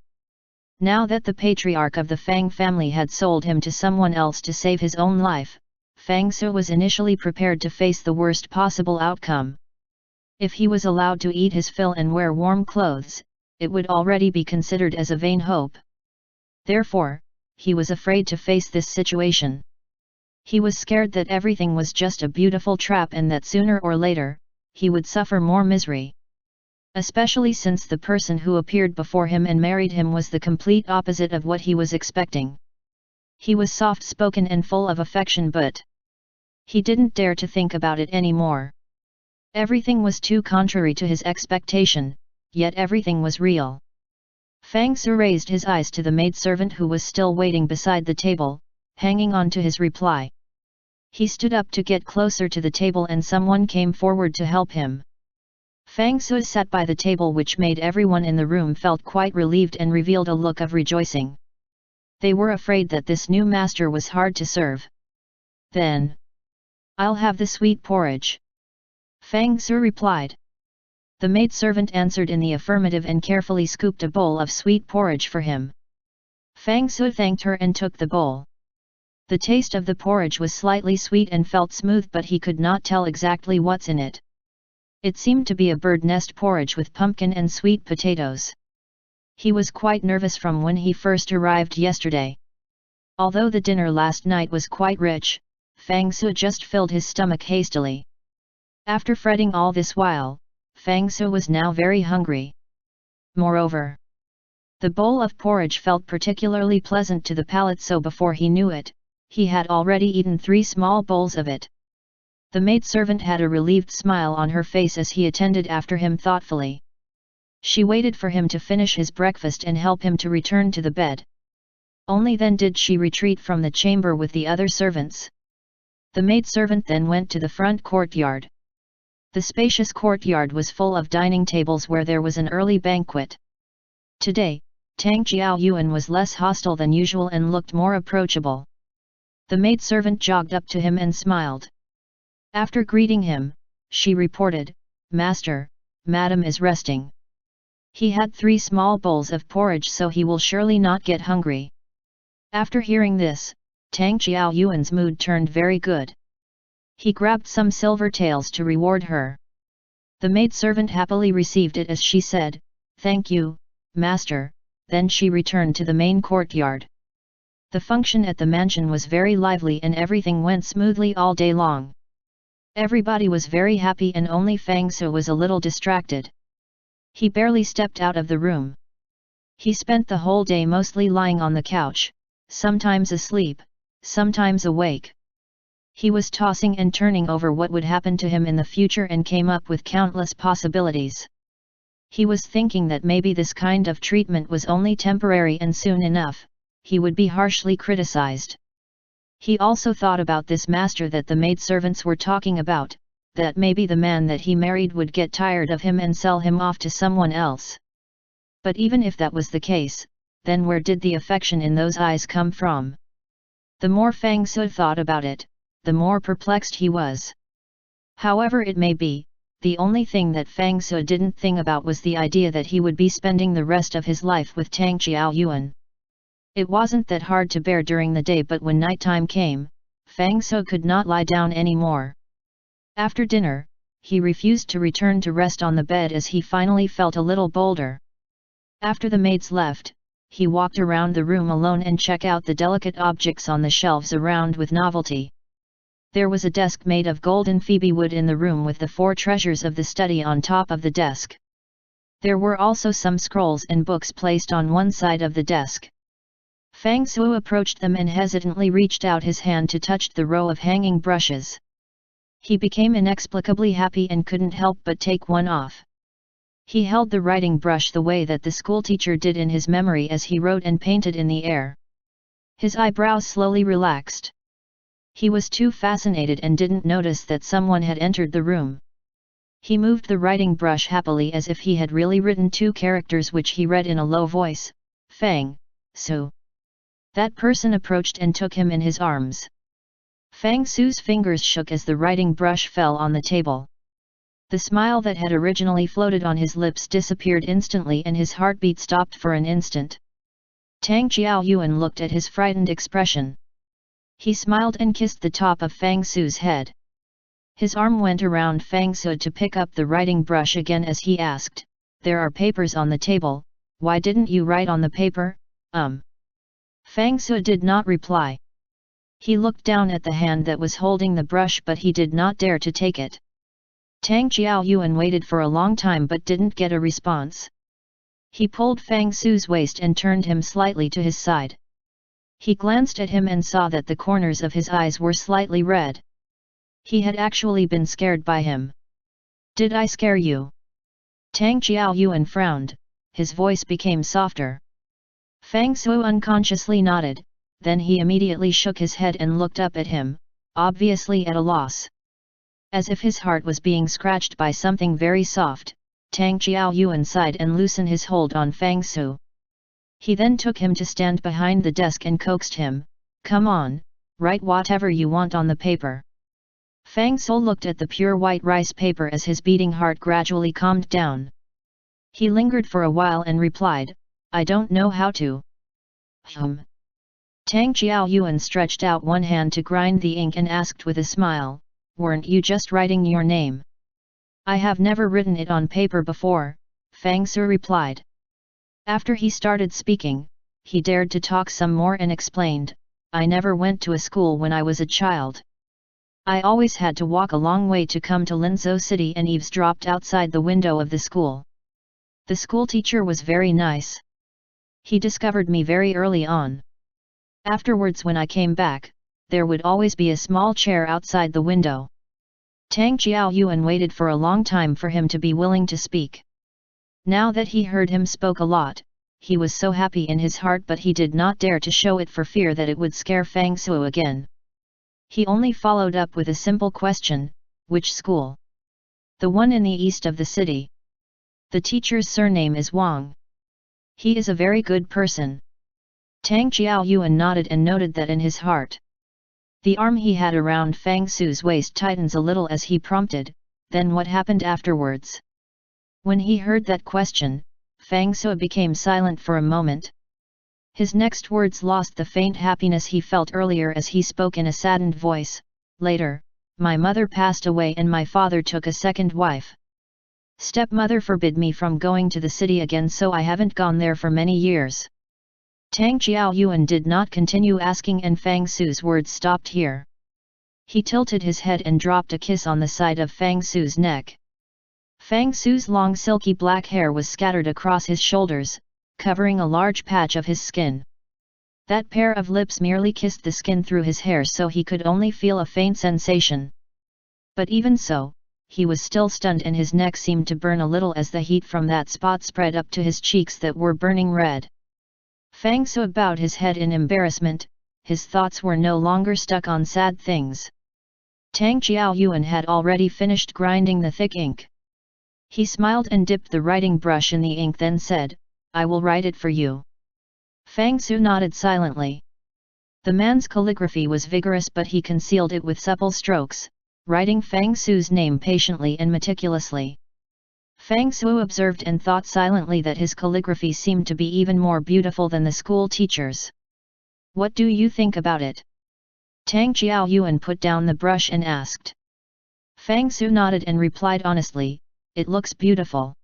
Now that the patriarch of the Fang family had sold him to someone else to save his own life, Fang Su was initially prepared to face the worst possible outcome. If he was allowed to eat his fill and wear warm clothes, it would already be considered as a vain hope. Therefore, he was afraid to face this situation. He was scared that everything was just a beautiful trap and that sooner or later, he would suffer more misery. Especially since the person who appeared before him and married him was the complete opposite of what he was expecting. He was soft-spoken and full of affection, but he didn't dare to think about it anymore. Everything was too contrary to his expectation, yet everything was real. Fang Su raised his eyes to the maidservant who was still waiting beside the table, hanging on to his reply. He stood up to get closer to the table and someone came forward to help him. Fang Su sat by the table, which made everyone in the room felt quite relieved and revealed a look of rejoicing. They were afraid that this new master was hard to serve. Then, I'll have the sweet porridge. Fang Su replied. The maidservant answered in the affirmative and carefully scooped a bowl of sweet porridge for him. Fang Su thanked her and took the bowl. The taste of the porridge was slightly sweet and felt smooth, but he could not tell exactly what's in it. It seemed to be a bird nest porridge with pumpkin and sweet potatoes. He was quite nervous from when he first arrived yesterday. Although the dinner last night was quite rich, Fang Su just filled his stomach hastily. After fretting all this while, Fang Su was now very hungry. Moreover, the bowl of porridge felt particularly pleasant to the palate, so before he knew it, he had already eaten 3 small bowls of it. The maidservant had a relieved smile on her face as he attended after him thoughtfully. She waited for him to finish his breakfast and help him to return to the bed. Only then did she retreat from the chamber with the other servants. The maidservant then went to the front courtyard. The spacious courtyard was full of dining tables where there was an early banquet. Today, Tang Jiaoyuan was less hostile than usual and looked more approachable. The maidservant jogged up to him and smiled. After greeting him, she reported, "Master, Madam is resting. He had 3 small bowls of porridge, so he will surely not get hungry." After hearing this, Tang Jiaoyuan's mood turned very good. He grabbed some silver taels to reward her. The maidservant happily received it as she said, "Thank you, Master," then she returned to the main courtyard. The function at the mansion was very lively and everything went smoothly all day long. Everybody was very happy and only Fang Su was a little distracted. He barely stepped out of the room. He spent the whole day mostly lying on the couch, sometimes asleep, sometimes awake. He was tossing and turning over what would happen to him in the future and came up with countless possibilities. He was thinking that maybe this kind of treatment was only temporary and soon enough, he would be harshly criticized. He also thought about this master that the maidservants were talking about, that maybe the man that he married would get tired of him and sell him off to someone else. But even if that was the case, then where did the affection in those eyes come from? The more Fang Su thought about it, the more perplexed he was. However it may be, The only thing that Fang Sui didn't think about was the idea that he would be spending the rest of his life with Tang Qiaoyuan. It wasn't that hard to bear during the day, but when nighttime came, Fang Sui could not lie down anymore. After dinner, he refused to return to rest on the bed as he finally felt a little bolder. After the maids left, he walked around the room alone and checked out the delicate objects on the shelves around with novelty. There was a desk made of golden phoebe wood in the room with the 4 treasures of the study on top of the desk. There were also some scrolls and books placed on one side of the desk. Fang Sui approached them and hesitantly reached out his hand to touch the row of hanging brushes. He became inexplicably happy and couldn't help but take one off. He held the writing brush the way that the schoolteacher did in his memory as he wrote and painted in the air. His eyebrows slowly relaxed. He was too fascinated and didn't notice that someone had entered the room. He moved the writing brush happily as if he had really written 2 characters, which he read in a low voice, Fang Sui. That person approached and took him in his arms. Fang Sui's fingers shook as the writing brush fell on the table. The smile that had originally floated on his lips disappeared instantly and his heartbeat stopped for an instant. Tang Qiaoyuan looked at his frightened expression. He smiled and kissed the top of Fang Sui's head. His arm went around Fang Sui to pick up the writing brush again as he asked, "There are papers on the table, why didn't you write on the paper?" Fang Sui did not reply. He looked down at the hand that was holding the brush, but he did not dare to take it. Tang Qiaoyuan waited for a long time but didn't get a response. He pulled Fang Sui's waist and turned him slightly to his side. He glanced at him and saw that the corners of his eyes were slightly red. He had actually been scared by him. "Did I scare you?" Tang Qiaoyuan frowned, his voice became softer. Fang Sui unconsciously nodded, then he immediately shook his head and looked up at him, obviously at a loss. As if his heart was being scratched by something very soft, Tang Qiaoyuan sighed and loosened his hold on Fang Sui. He then took him to stand behind the desk and coaxed him, "Come on, write whatever you want on the paper." Fang Sui looked at the pure white rice paper as his beating heart gradually calmed down. He lingered for a while and replied, "I don't know how to." Tang Qiaoyuan stretched out one hand to grind the ink and asked with a smile, "Weren't you just writing your name?" "I have never written it on paper before," Fang Sui replied. After he started speaking, he dared to talk some more and explained, "I never went to a school when I was a child. I always had to walk a long way to come to Linzhou City and eavesdropped outside the window of the school. The school teacher was very nice. He discovered me very early on. Afterwards, when I came back, there would always be a small chair outside the window." Tang Qiaoyuan waited for a long time for him to be willing to speak. Now that he heard him spoke a lot, he was so happy in his heart, but he did not dare to show it for fear that it would scare Fang Sui again. He only followed up with a simple question, "Which school?" "The one in the east of the city. The teacher's surname is Wang. He is a very good person." Tang Qiaoyuan nodded and noted that in his heart. The arm he had around Fang Sui's waist tightens a little as he prompted, "Then what happened afterwards?" When he heard that question, Fang Sui became silent for a moment. His next words lost the faint happiness he felt earlier as he spoke in a saddened voice, "Later, my mother passed away and my father took a second wife. Stepmother forbid me from going to the city again, so I haven't gone there for many years." Tang Qiaoyuan did not continue asking and Fang Sui's words stopped here. He tilted his head and dropped a kiss on the side of Fang Sui's neck. Fang Sui's long silky black hair was scattered across his shoulders, covering a large patch of his skin. That pair of lips merely kissed the skin through his hair, so he could only feel a faint sensation. But even so, he was still stunned and his neck seemed to burn a little as the heat from that spot spread up to his cheeks that were burning red. Fang Sui bowed his head in embarrassment, his thoughts were no longer stuck on sad things. Tang Qiaoyuan had already finished grinding the thick ink. He smiled and dipped the writing brush in the ink, then said, "I will write it for you." Fang Sui nodded silently. The man's calligraphy was vigorous, but he concealed it with supple strokes, writing Fang Su's name patiently and meticulously. Fang Su observed and thought silently that his calligraphy seemed to be even more beautiful than the school teacher's. "What do you think about it?" Tang Qiaoyuan put down the brush and asked. Fang Su nodded and replied honestly, "It looks beautiful."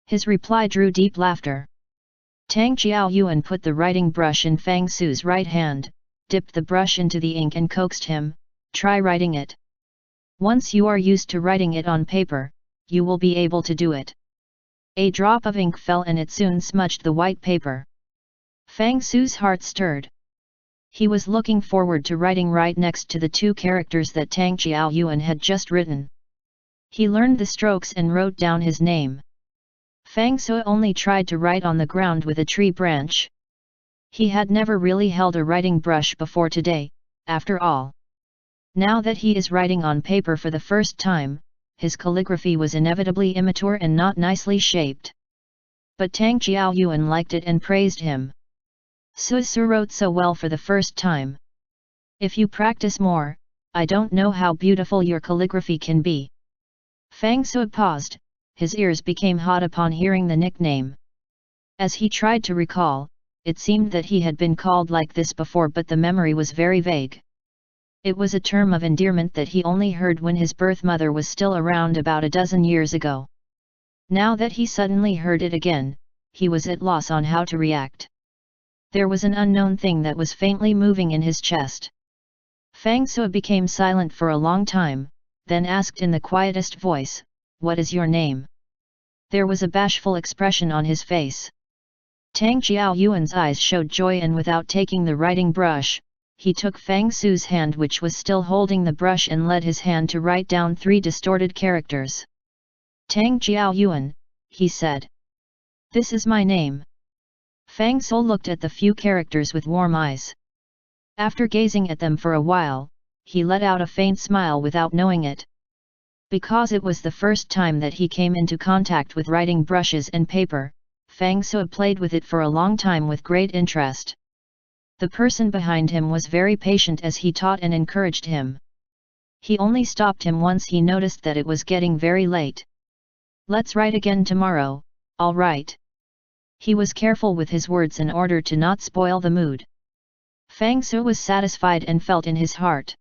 His reply drew deep laughter. Tang Qiaoyuan put the writing brush in Fang Su's right hand, dipped the brush into the ink and coaxed him, "Try writing it. Once you are used to writing it on paper, you will be able to do it." A drop of ink fell and it soon smudged the white paper. Fang Su's heart stirred. He was looking forward to writing right next to the two characters that Tang Qiaoyuan had just written. He learned the strokes and wrote down his name. Fang Su only tried to write on the ground with a tree branch. He had never really held a writing brush before today, after all. Now that he is writing on paper for the first time, his calligraphy was inevitably immature and not nicely shaped. But Tang Qiaoyuan liked it and praised him. Su wrote so well for the first time. If you practice more, I don't know how beautiful your calligraphy can be. Fang Su paused, his ears became hot upon hearing the nickname. As he tried to recall, it seemed that he had been called like this before, but the memory was very vague. It was a term of endearment that he only heard when his birth mother was still around about a dozen years ago. Now that he suddenly heard it again, he was at loss on how to react. There was an unknown thing that was faintly moving in his chest. Fang Su became silent for a long time, then asked in the quietest voice, "What is your name?" There was a bashful expression on his face. Tang Qiaoyuan's eyes showed joy, and without taking the writing brush, he took Fang Su's hand, which was still holding the brush, and led his hand to write down 3 distorted characters. "Tang Qiaoyuan," he said. "This is my name." Fang Su looked at the few characters with warm eyes. After gazing at them for a while, he let out a faint smile without knowing it. Because it was the first time that he came into contact with writing brushes and paper, Fang Su played with it for a long time with great interest. The person behind him was very patient as he taught and encouraged him. He only stopped him once he noticed that it was getting very late. "Let's write again tomorrow, all right?" He was careful with his words in order to not spoil the mood. Fang Su was satisfied and felt in his heart.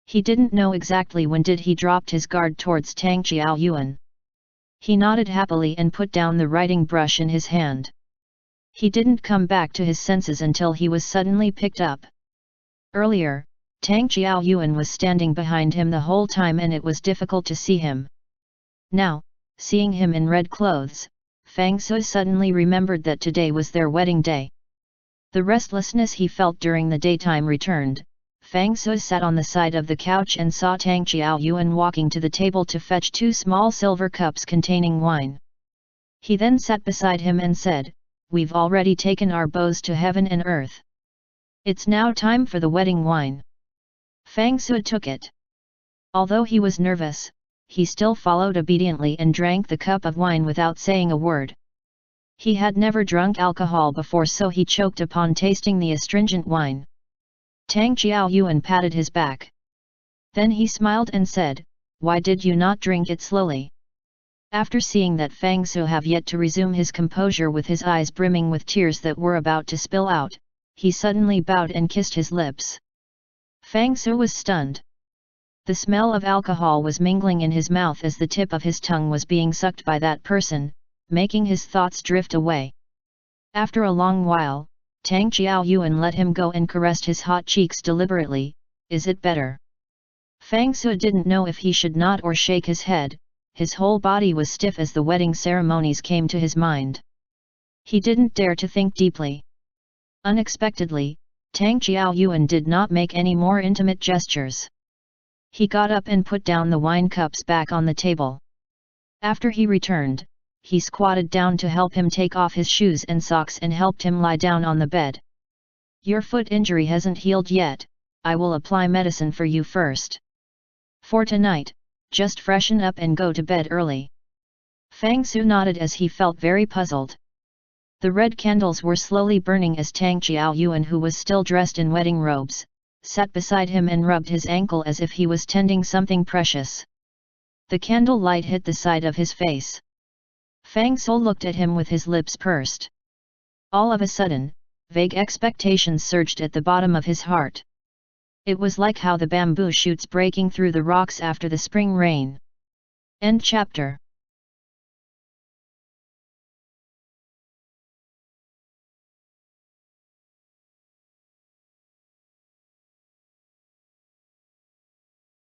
He didn't know exactly when did he dropped his guard towards Tang Qiaoyuan. He nodded happily and put down the writing brush in his hand. He didn't come back to his senses until he was suddenly picked up. Earlier, Tang Qiaoyuan was standing behind him the whole time and it was difficult to see him. Now, seeing him in red clothes, Fang Su suddenly remembered that today was their wedding day. The restlessness he felt during the daytime returned. Fang Su sat on the side of the couch and saw Tang Qiaoyuan walking to the table to fetch 2 small silver cups containing wine. He then sat beside him and said, "We've already taken our bows to heaven and earth. It's now time for the wedding wine." Fang Su took it. Although he was nervous, he still followed obediently and drank the cup of wine without saying a word. He had never drunk alcohol before, so he choked upon tasting the astringent wine. Tang Qiaoyuan patted his back. Then he smiled and said, "Why did you not drink it slowly?" After seeing that Fang Su have yet to resume his composure with his eyes brimming with tears that were about to spill out, he suddenly bowed and kissed his lips. Fang Su was stunned. The smell of alcohol was mingling in his mouth as the tip of his tongue was being sucked by that person, making his thoughts drift away. After a long while, Tang Qiaoyuan let him go and caressed his hot cheeks deliberately. "Is it better?" Fang Su didn't know if he should nod or shake his head. His whole body was stiff as the wedding ceremonies came to his mind. He didn't dare to think deeply. Unexpectedly, Tang Qiaoyuan did not make any more intimate gestures. He got up and put down the wine cups back on the table. After he returned, he squatted down to help him take off his shoes and socks and helped him lie down on the bed. "Your foot injury hasn't healed yet, I will apply medicine for you first. For tonight, just freshen up and go to bed early." Fang Su nodded as he felt very puzzled. The red candles were slowly burning as Tang Qiaoyuan, who was still dressed in wedding robes, sat beside him and rubbed his ankle as if he was tending something precious. The candle light hit the side of his face. Fang Sou looked at him with his lips pursed. All of a sudden, vague expectations surged at the bottom of his heart. It was like how the bamboo shoots breaking through the rocks after the spring rain. End chapter.